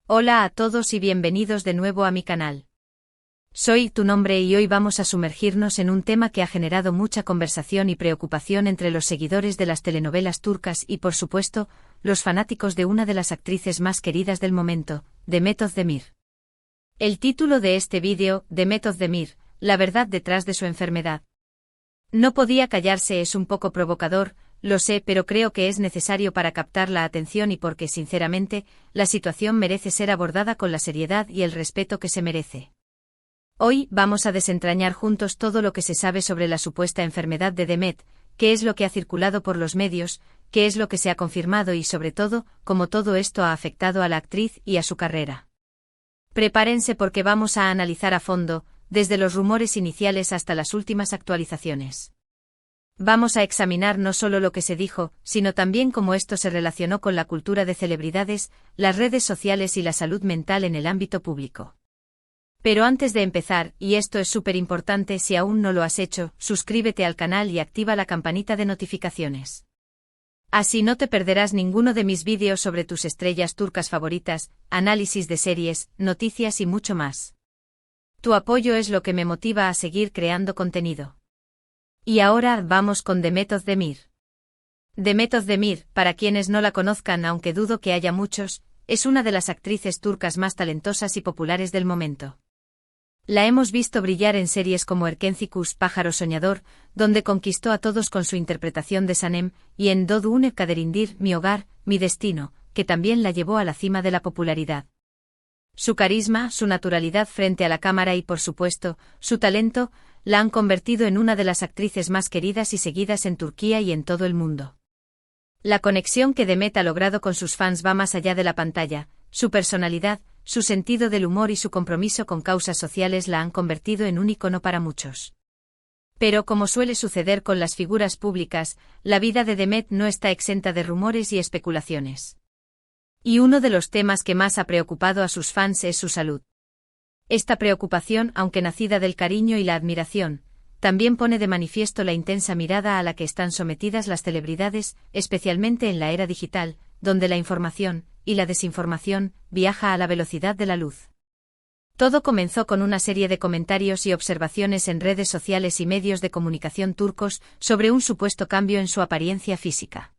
Hola a todos y bienvenidos de nuevo a mi canal. Soy Tu Nombre y hoy vamos a sumergirnos en un tema que ha generado mucha conversación y preocupación entre los seguidores de las telenovelas turcas y, por supuesto, los fanáticos de una de las actrices más queridas del momento, Demet Özdemir. El título de este vídeo, Demet Özdemir, la verdad detrás de su enfermedad. No podía callarse, es un poco provocador, lo sé, pero creo que es necesario para captar la atención y porque, sinceramente, la situación merece ser abordada con la seriedad y el respeto que se merece. Hoy vamos a desentrañar juntos todo lo que se sabe sobre la supuesta enfermedad de Demet, qué es lo que ha circulado por los medios, qué es lo que se ha confirmado y, sobre todo, cómo todo esto ha afectado a la actriz y a su carrera. Prepárense porque vamos a analizar a fondo, desde los rumores iniciales hasta las últimas actualizaciones. Vamos a examinar no solo lo que se dijo, sino también cómo esto se relacionó con la cultura de celebridades, las redes sociales y la salud mental en el ámbito público. Pero antes de empezar, y esto es súper importante, si aún no lo has hecho, suscríbete al canal y activa la campanita de notificaciones. Así no te perderás ninguno de mis vídeos sobre tus estrellas turcas favoritas, análisis de series, noticias y mucho más. Tu apoyo es lo que me motiva a seguir creando contenido. Y ahora vamos con Demet Özdemir. Demet Özdemir, para quienes no la conozcan, aunque dudo que haya muchos, es una de las actrices turcas más talentosas y populares del momento. La hemos visto brillar en series como Erkencikus, Pájaro Soñador, donde conquistó a todos con su interpretación de Sanem, y en Doğduğun Ev Kaderindir, Mi Hogar, Mi Destino, que también la llevó a la cima de la popularidad. Su carisma, su naturalidad frente a la cámara y, por supuesto, su talento, la han convertido en una de las actrices más queridas y seguidas en Turquía y en todo el mundo. La conexión que Demet ha logrado con sus fans va más allá de la pantalla, su personalidad, su sentido del humor y su compromiso con causas sociales la han convertido en un ícono para muchos. Pero como suele suceder con las figuras públicas, la vida de Demet no está exenta de rumores y especulaciones. Y uno de los temas que más ha preocupado a sus fans es su salud. Esta preocupación, aunque nacida del cariño y la admiración, también pone de manifiesto la intensa mirada a la que están sometidas las celebridades, especialmente en la era digital, donde la información, y la desinformación, viaja a la velocidad de la luz. Todo comenzó con una serie de comentarios y observaciones en redes sociales y medios de comunicación turcos sobre un supuesto cambio en su apariencia física.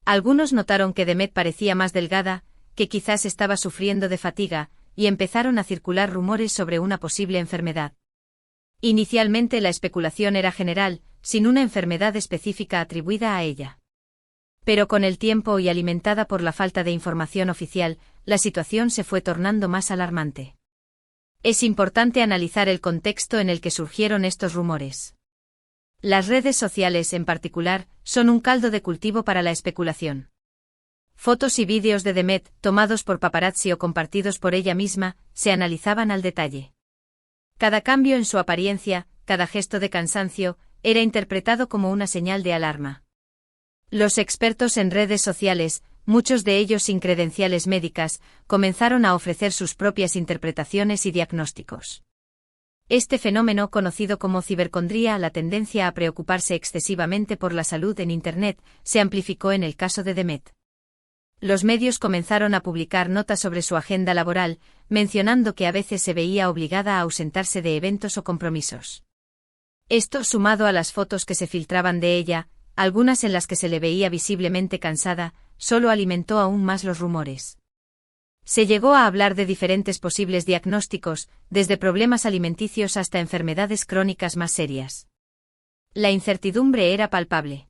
Algunos notaron que Demet parecía más delgada, que quizás estaba sufriendo de fatiga, y empezaron a circular rumores sobre una posible enfermedad. Inicialmente la especulación era general, sin una enfermedad específica atribuida a ella. Pero con el tiempo y alimentada por la falta de información oficial, la situación se fue tornando más alarmante. Es importante analizar el contexto en el que surgieron estos rumores. Las redes sociales, en particular, son un caldo de cultivo para la especulación. Fotos y vídeos de Demet, tomados por paparazzi o compartidos por ella misma, se analizaban al detalle. Cada cambio en su apariencia, cada gesto de cansancio, era interpretado como una señal de alarma. Los expertos en redes sociales, muchos de ellos sin credenciales médicas, comenzaron a ofrecer sus propias interpretaciones y diagnósticos. Este fenómeno, conocido como cibercondría, la tendencia a preocuparse excesivamente por la salud en Internet, se amplificó en el caso de Demet. Los medios comenzaron a publicar notas sobre su agenda laboral, mencionando que a veces se veía obligada a ausentarse de eventos o compromisos. Esto, sumado a las fotos que se filtraban de ella, algunas en las que se le veía visiblemente cansada, solo alimentó aún más los rumores. Se llegó a hablar de diferentes posibles diagnósticos, desde problemas alimenticios hasta enfermedades crónicas más serias. La incertidumbre era palpable.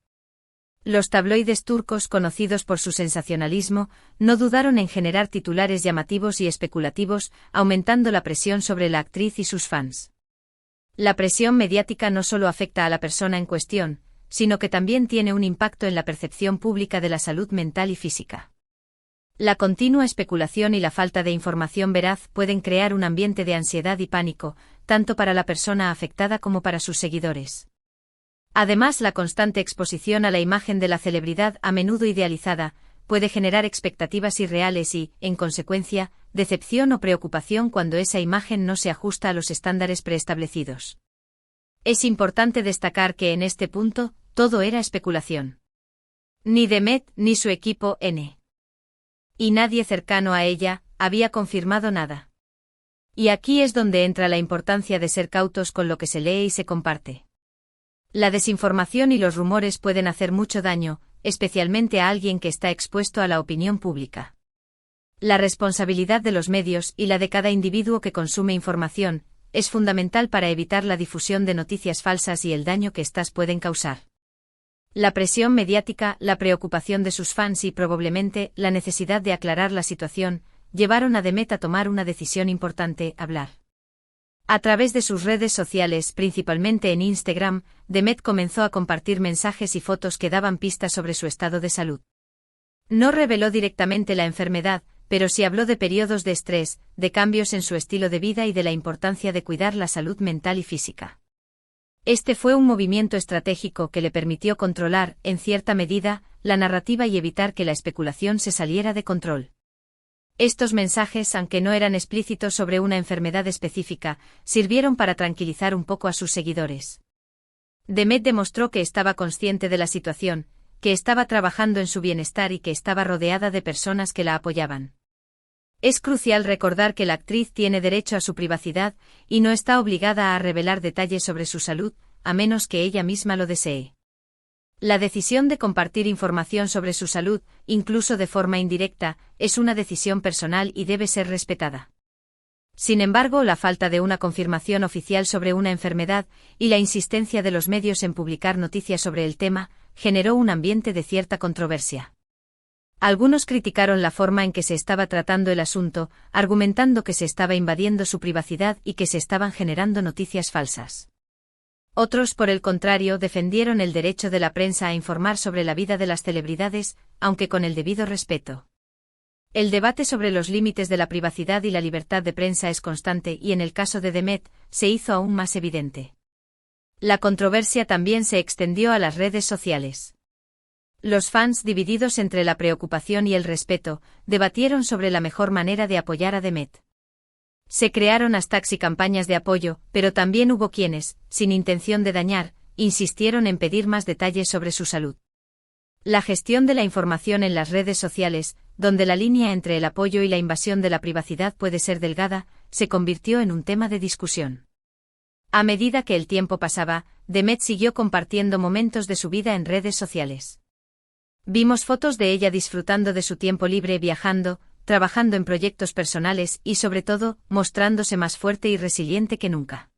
Los tabloides turcos, conocidos por su sensacionalismo, no dudaron en generar titulares llamativos y especulativos, aumentando la presión sobre la actriz y sus fans. La presión mediática no solo afecta a la persona en cuestión, sino que también tiene un impacto en la percepción pública de la salud mental y física. La continua especulación y la falta de información veraz pueden crear un ambiente de ansiedad y pánico, tanto para la persona afectada como para sus seguidores. Además, la constante exposición a la imagen de la celebridad, a menudo idealizada, puede generar expectativas irreales y, en consecuencia, decepción o preocupación cuando esa imagen no se ajusta a los estándares preestablecidos. Es importante destacar que en este punto, todo era especulación. Ni Demet ni su equipo N. Y nadie cercano a ella había confirmado nada. Y aquí es donde entra la importancia de ser cautos con lo que se lee y se comparte. La desinformación y los rumores pueden hacer mucho daño, especialmente a alguien que está expuesto a la opinión pública. La responsabilidad de los medios y la de cada individuo que consume información es fundamental para evitar la difusión de noticias falsas y el daño que éstas pueden causar. La presión mediática, la preocupación de sus fans y probablemente la necesidad de aclarar la situación llevaron a Demet a tomar una decisión importante: hablar. A través de sus redes sociales, principalmente en Instagram, Demet comenzó a compartir mensajes y fotos que daban pistas sobre su estado de salud. No reveló directamente la enfermedad, pero sí habló de periodos de estrés, de cambios en su estilo de vida y de la importancia de cuidar la salud mental y física. Este fue un movimiento estratégico que le permitió controlar, en cierta medida, la narrativa y evitar que la especulación se saliera de control. Estos mensajes, aunque no eran explícitos sobre una enfermedad específica, sirvieron para tranquilizar un poco a sus seguidores. Demet demostró que estaba consciente de la situación, que estaba trabajando en su bienestar y que estaba rodeada de personas que la apoyaban. Es crucial recordar que la actriz tiene derecho a su privacidad y no está obligada a revelar detalles sobre su salud, a menos que ella misma lo desee. La decisión de compartir información sobre su salud, incluso de forma indirecta, es una decisión personal y debe ser respetada. Sin embargo, la falta de una confirmación oficial sobre una enfermedad y la insistencia de los medios en publicar noticias sobre el tema generó un ambiente de cierta controversia. Algunos criticaron la forma en que se estaba tratando el asunto, argumentando que se estaba invadiendo su privacidad y que se estaban generando noticias falsas. Otros, por el contrario, defendieron el derecho de la prensa a informar sobre la vida de las celebridades, aunque con el debido respeto. El debate sobre los límites de la privacidad y la libertad de prensa es constante y en el caso de Demet, se hizo aún más evidente. La controversia también se extendió a las redes sociales. Los fans, divididos entre la preocupación y el respeto, debatieron sobre la mejor manera de apoyar a Demet. Se crearon hashtags y campañas de apoyo, pero también hubo quienes, sin intención de dañar, insistieron en pedir más detalles sobre su salud. La gestión de la información en las redes sociales, donde la línea entre el apoyo y la invasión de la privacidad puede ser delgada, se convirtió en un tema de discusión. A medida que el tiempo pasaba, Demet siguió compartiendo momentos de su vida en redes sociales. Vimos fotos de ella disfrutando de su tiempo libre viajando, trabajando en proyectos personales y sobre todo, mostrándose más fuerte y resiliente que nunca.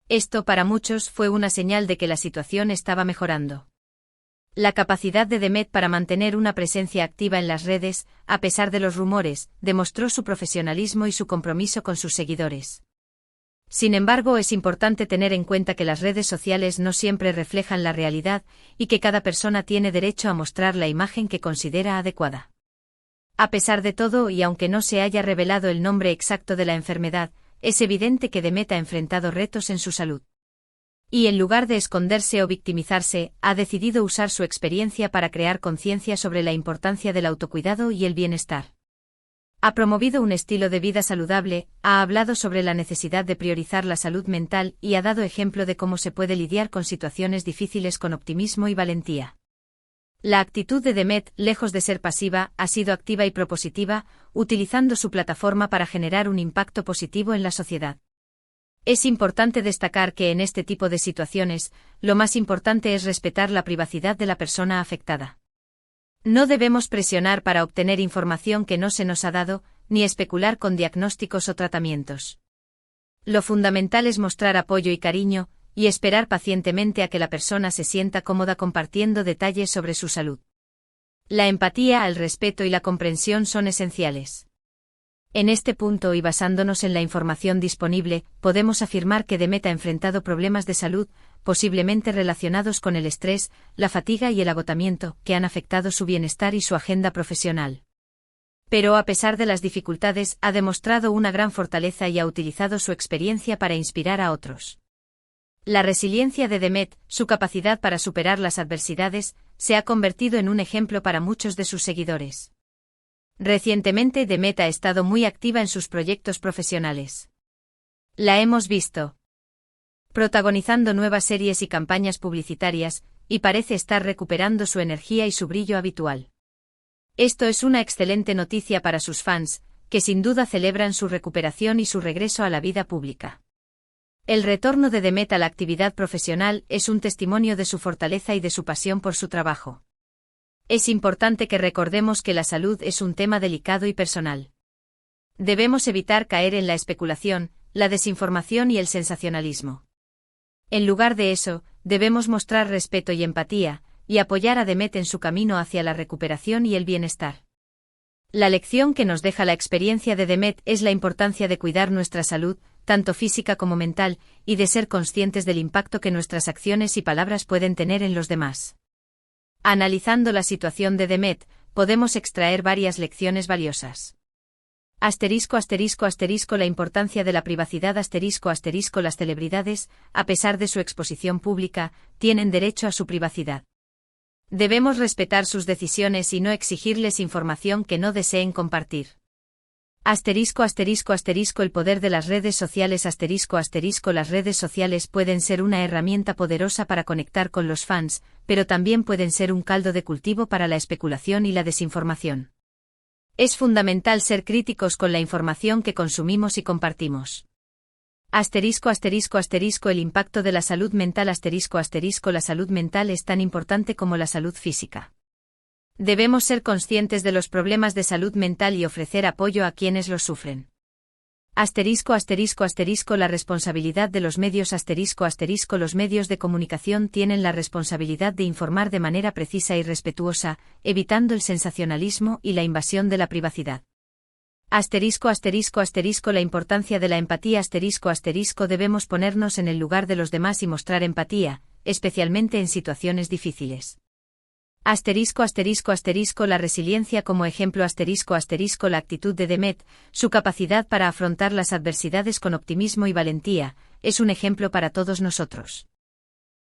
Esto para muchos fue una señal de que la situación estaba mejorando. La capacidad de Demet para mantener una presencia activa en las redes, a pesar de los rumores, demostró su profesionalismo y su compromiso con sus seguidores. Sin embargo, es importante tener en cuenta que las redes sociales no siempre reflejan la realidad y que cada persona tiene derecho a mostrar la imagen que considera adecuada. A pesar de todo y aunque no se haya revelado el nombre exacto de la enfermedad, es evidente que Demet ha enfrentado retos en su salud. Y en lugar de esconderse o victimizarse, ha decidido usar su experiencia para crear conciencia sobre la importancia del autocuidado y el bienestar. Ha promovido un estilo de vida saludable, ha hablado sobre la necesidad de priorizar la salud mental y ha dado ejemplo de cómo se puede lidiar con situaciones difíciles con optimismo y valentía. La actitud de Demet, lejos de ser pasiva, ha sido activa y propositiva, utilizando su plataforma para generar un impacto positivo en la sociedad. Es importante destacar que en este tipo de situaciones, lo más importante es respetar la privacidad de la persona afectada. No debemos presionar para obtener información que no se nos ha dado, ni especular con diagnósticos o tratamientos. Lo fundamental es mostrar apoyo y cariño, y esperar pacientemente a que la persona se sienta cómoda compartiendo detalles sobre su salud. La empatía, el respeto y la comprensión son esenciales. En este punto y basándonos en la información disponible, podemos afirmar que Demet ha enfrentado problemas de salud, posiblemente relacionados con el estrés, la fatiga y el agotamiento, que han afectado su bienestar y su agenda profesional. Pero a pesar de las dificultades, ha demostrado una gran fortaleza y ha utilizado su experiencia para inspirar a otros. La resiliencia de Demet, su capacidad para superar las adversidades, se ha convertido en un ejemplo para muchos de sus seguidores. Recientemente Demet ha estado muy activa en sus proyectos profesionales. La hemos visto protagonizando nuevas series y campañas publicitarias, y parece estar recuperando su energía y su brillo habitual. Esto es una excelente noticia para sus fans, que sin duda celebran su recuperación y su regreso a la vida pública. El retorno de Demet a la actividad profesional es un testimonio de su fortaleza y de su pasión por su trabajo. Es importante que recordemos que la salud es un tema delicado y personal. Debemos evitar caer en la especulación, la desinformación y el sensacionalismo. En lugar de eso, debemos mostrar respeto y empatía, y apoyar a Demet en su camino hacia la recuperación y el bienestar. La lección que nos deja la experiencia de Demet es la importancia de cuidar nuestra salud, tanto física como mental, y de ser conscientes del impacto que nuestras acciones y palabras pueden tener en los demás. Analizando la situación de Demet, podemos extraer varias lecciones valiosas. La importancia de la privacidad. Las celebridades, a pesar de su exposición pública, tienen derecho a su privacidad. Debemos respetar sus decisiones y no exigirles información que no deseen compartir. El poder de las redes sociales. Las redes sociales pueden ser una herramienta poderosa para conectar con los fans, pero también pueden ser un caldo de cultivo para la especulación y la desinformación. Es fundamental ser críticos con la información que consumimos y compartimos. El impacto de la salud mental. La salud mental es tan importante como la salud física. Debemos ser conscientes de los problemas de salud mental y ofrecer apoyo a quienes los sufren. La responsabilidad de los medios. Los medios de comunicación tienen la responsabilidad de informar de manera precisa y respetuosa, evitando el sensacionalismo y la invasión de la privacidad. La importancia de la empatía. Debemos ponernos en el lugar de los demás y mostrar empatía, especialmente en situaciones difíciles. La resiliencia como ejemplo. La actitud de Demet, su capacidad para afrontar las adversidades con optimismo y valentía, es un ejemplo para todos nosotros.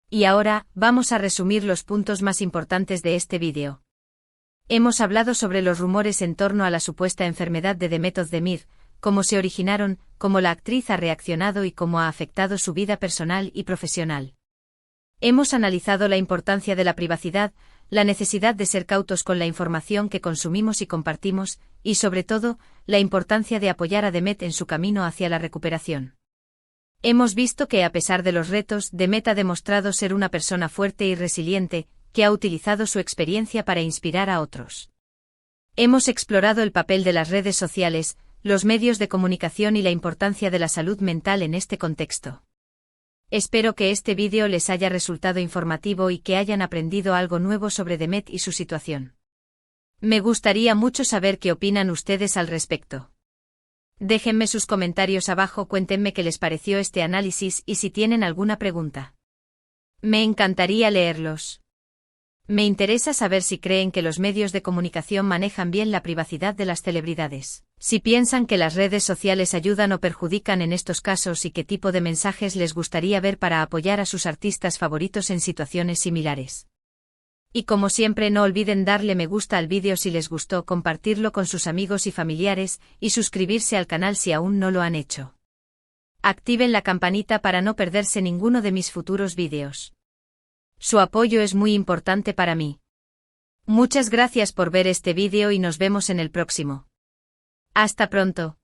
Y ahora, vamos a resumir los puntos más importantes de este vídeo. Hemos hablado sobre los rumores en torno a la supuesta enfermedad de Demet Özdemir, cómo se originaron, cómo la actriz ha reaccionado y cómo ha afectado su vida personal y profesional. Hemos analizado la importancia de la privacidad, la necesidad de ser cautos con la información que consumimos y compartimos, y sobre todo, la importancia de apoyar a Demet en su camino hacia la recuperación. Hemos visto que a pesar de los retos, Demet ha demostrado ser una persona fuerte y resiliente, que ha utilizado su experiencia para inspirar a otros. Hemos explorado el papel de las redes sociales, los medios de comunicación y la importancia de la salud mental en este contexto. Espero que este vídeo les haya resultado informativo y que hayan aprendido algo nuevo sobre Demet y su situación. Me gustaría mucho saber qué opinan ustedes al respecto. Déjenme sus comentarios abajo, cuéntenme qué les pareció este análisis y si tienen alguna pregunta. Me encantaría leerlos. Me interesa saber si creen que los medios de comunicación manejan bien la privacidad de las celebridades, si piensan que las redes sociales ayudan o perjudican en estos casos y qué tipo de mensajes les gustaría ver para apoyar a sus artistas favoritos en situaciones similares. Y como siempre, no olviden darle me gusta al vídeo si les gustó, compartirlo con sus amigos y familiares, y suscribirse al canal si aún no lo han hecho. Activen la campanita para no perderse ninguno de mis futuros vídeos. Su apoyo es muy importante para mí. Muchas gracias por ver este vídeo y nos vemos en el próximo. Hasta pronto.